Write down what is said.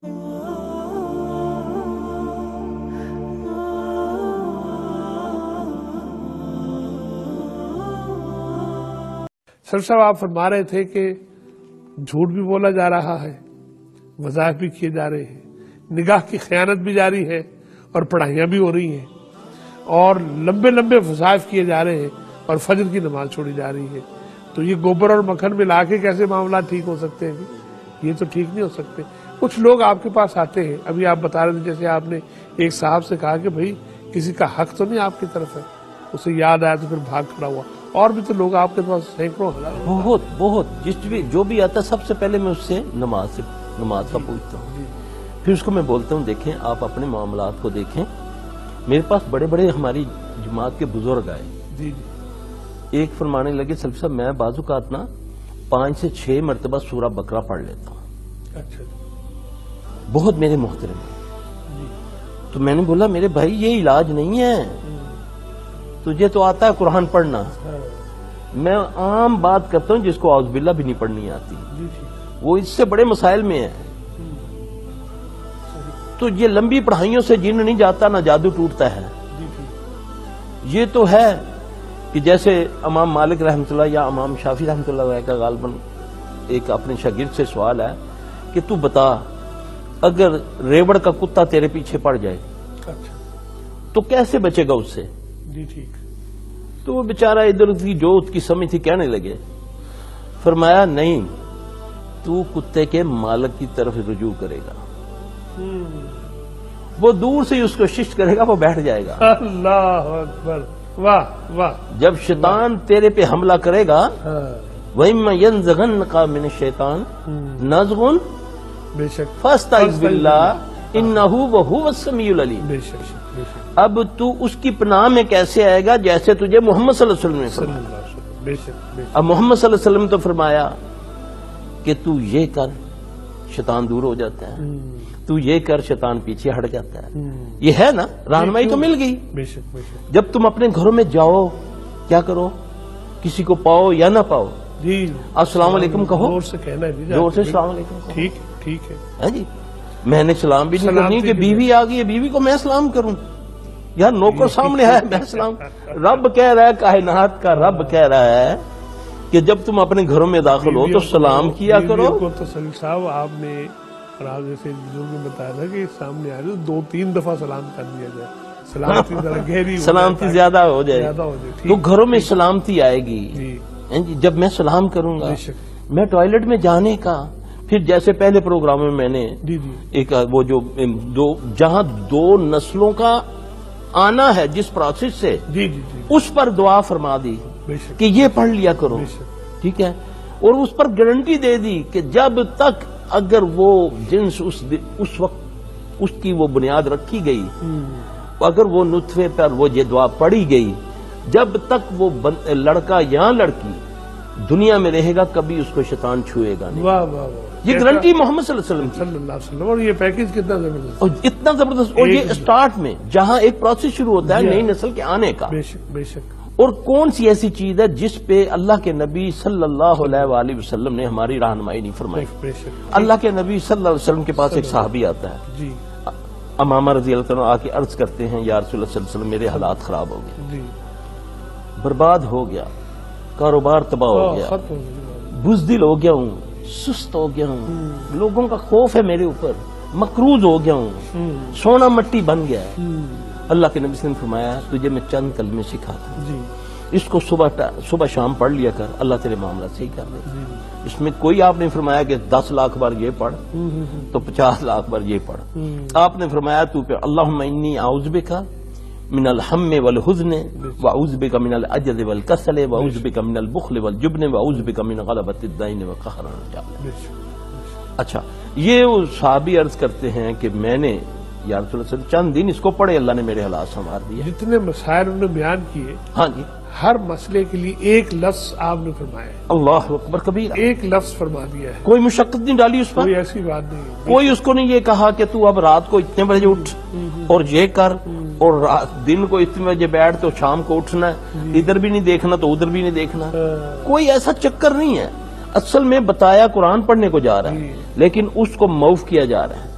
سر صاحب آپ فرما رہے تھے کہ جھوٹ بھی بولا جا رہا ہے، وظائف بھی کیے جا رہے ہیں، نگاہ کی خیانت بھی جاری ہے اور پڑھائیاں بھی ہو رہی ہیں اور لمبے لمبے وظائف کیے جا رہے ہیں اور فجر کی نماز چھوڑی جا رہی ہے، تو یہ گوبر اور مکھن ملا کے کیسے معاملات ٹھیک ہو سکتے ہیں؟ یہ تو ٹھیک نہیں ہو سکتے۔ کچھ لوگ آپ کے پاس آتے ہیں، ابھی آپ بتا رہے تھے جیسے آپ نے ایک صاحب سے کہا کہ بھائی کسی کا حق تو نہیں آپ کی طرف ہے، اسے یاد آیا تو پھر بھاگ کھڑا ہوا، اور بھی تو لوگ آپ کے پاس سینکڑوں بہت جو بھی آتا ہے سب سے پہلے میں اس سے نماز کا پوچھتا ہوں، پھر اس کو میں بولتا ہوں دیکھیں آپ اپنے معاملات کو دیکھیں، میرے پاس بڑے بڑے ہماری جماعت کے بزرگ آئے، ایک فرمانے لگے سلفی صاحب میں بعض اوقات نا 5 سے 6 مرتبہ سورہ بقرہ پڑھ لیتا ہوں، بہت میرے محترم ہیں، تو میں نے بولا میرے بھائی یہ علاج نہیں ہے، تجھے تو آتا ہے قرآن پڑھنا، میں عام بات کرتا ہوں جس کو اعوذ باللہ بھی نہیں پڑھنی آتی، وہ اس سے بڑے مسائل میں ہے، تو یہ لمبی پڑھائیوں سے جن نہیں جاتا نہ جادو ٹوٹتا ہے، یہ تو ہے کہ جیسے امام مالک رحمۃ اللہ یا امام شافعی رحمۃ اللہ علیہ کا غالباً ایک اپنے شاگرد سے سوال ہے کہ تو بتا اگر ریوڑ کا کتا تیرے پیچھے پڑ جائے تو کیسے بچے گا اس سے؟ تو وہ بیچارہ ادھر کی جو اس کی سمجھ تھی کہنے لگے، فرمایا نہیں تو کتے کے مالک کی طرف رجوع کرے گا، وہ دور سے اس کو ششت کرے گا، وہ بیٹھ جائے گا۔ اللہ اکبر، واہ واہ۔ جب شیطان تیرے پہ حملہ کرے گا وَإِمَّا يَنزَغَنَّكَ مِنَ الشَّيْطَانِ نَزْغٌ فَاسْتَعِذْ بِاللَّهِ إِنَّهُ وَهُوَ السَّمِيعُ الْعَلِيمُ۔ اب تو اس کی پناہ میں کیسے آئے گا جیسے تجھے محمد صلی اللہ علیہ وسلم نے فرمایا، اب محمد صلی اللہ علیہ وسلم تو فرمایا کہ تو یہ کر شیطان دور ہو جاتا ہے، تو یہ کر شیطان پیچھے ہٹ جاتا ہے، یہ ہے نا رہنمائی تو مل گئی۔ جب تم اپنے گھروں میں جاؤ کیا کرو، کسی کو پاؤ یا نہ پاؤ السلام علیکم کہو، زور سے السلام علیکم کہو، ٹھیک ہے جی، میں نے سلام بھی نہیں کرنی کہ بیوی آ گئی ہے بیوی کو میں سلام کروں، یار نوکر سامنے ہے میں سلام، رب کہہ رہا ہے کائنات کا رب کہہ رہا ہے کہ جب تم اپنے گھروں میں داخل ہو تو سلام کیا کرو۔ تو سلیم صاحب آپ نے جیسے بزرگ نے بتایا تھا کہ سامنے آ جائے 2-3 دفعہ سلام کر دیا جائے، سلامتی زیادہ ہو جائے تو گھروں میں سلامتی آئے گی۔ جب میں سلام کروں گا میں ٹوائلٹ میں جانے کا، پھر جیسے پہلے پروگراموں میں نے ایک وہ جو جہاں 2 نسلوں کا آنا ہے جس پروسیس سے اس پر دعا فرما دی کہ یہ پڑھ لیا کرو، ٹھیک ہے، اور اس پر گارنٹی دے دی کہ جب تک اگر وہ جنس اس وقت اس کی وہ بنیاد رکھی گئی، اگر وہ نطفے پر وہ یہ دعا پڑھی گئی، جب تک وہ لڑکا یا لڑکی دنیا میں رہے گا کبھی اس کو شیطان چھوئے گا نہیں۔ یہ گارنٹی محمد صلی اللہ علیہ وسلم، اور یہ پیکج کتنا زبردست، اور اتنا زبردست، اور یہ اسٹارٹ میں جہاں ایک پروسیس شروع ہوتا ہے نئی نسل کے آنے کا۔ بے شک۔ اور کون سی ایسی چیز ہے جس پہ اللہ کے نبی صلی اللہ علیہ وآلہ وسلم نے ہماری رہنمائی نہیں فرمائی؟ اللہ کے نبی صلی اللہ علیہ وسلم کے پاس ایک صحابی آتا ہے، امامہ رضی اللہ عنہ آ کے عرض کرتے ہیں یا رسول اللہ صلی اللہ علیہ وسلم میرے حالات خراب ہو گئے، برباد ہو گیا، کاروبار تباہ ہو گیا، بزدل ہو گیا ہوں، سست ہو گیا ہوں، لوگوں کا خوف ہے میرے اوپر، مقروض ہو گیا ہوں، سونا مٹی بن گیا ہے۔ اللہ کے نبی صلی اللہ علیہ وسلم نے فرمایا تجھے میں چند کلمے سکھاتا ہوں، اس کو صبح شام پڑھ لیا کر، اللہ تیرے معاملہ صحیح کر دے۔ اس میں کوئی آپ نے فرمایا کہ 10 لاکھ بار یہ پڑھ تو 50 لاکھ بار یہ پڑھ، آپ نے فرمایا تو پہ اللہم انی اعوذ بک من الہم والحزن واعوذ بک من العجز والکسل واعوذ بک من البخل والجبن واعوذ بک من غلبۃ الدین وقہر الرجال۔ اچھا، یہ صحابی عرض کرتے ہیں کہ میں نے یا رسول اللہ صلی اللہ علیہ وسلم چند دن اس کو پڑھے، اللہ نے میرے حالات سنوار دیے۔ جتنے مسائل انہوں نے بیان کیے، ہاں جی، ہر مسئلے کے لیے ایک لفظ آپ نے فرمایا، اللہ اکبر کبیرہ، ایک لفظ فرما دیا ہے، کوئی مشقت نہیں ڈالی اس پر، کوئی ایسی بات نہیں، کوئی اس کو نہیں یہ کہا کہ تو اب رات کو اتنے بجے اٹھ اور یہ کر، اور دن کو اتنے بجے بیٹھ تو شام کو اٹھنا ہے، ادھر بھی نہیں دیکھنا تو ادھر بھی نہیں دیکھنا، کوئی ایسا چکر نہیں ہے۔ اصل میں بتایا قرآن پڑھنے کو جا رہا ہے لیکن اس کو موف کیا جا رہا ہے۔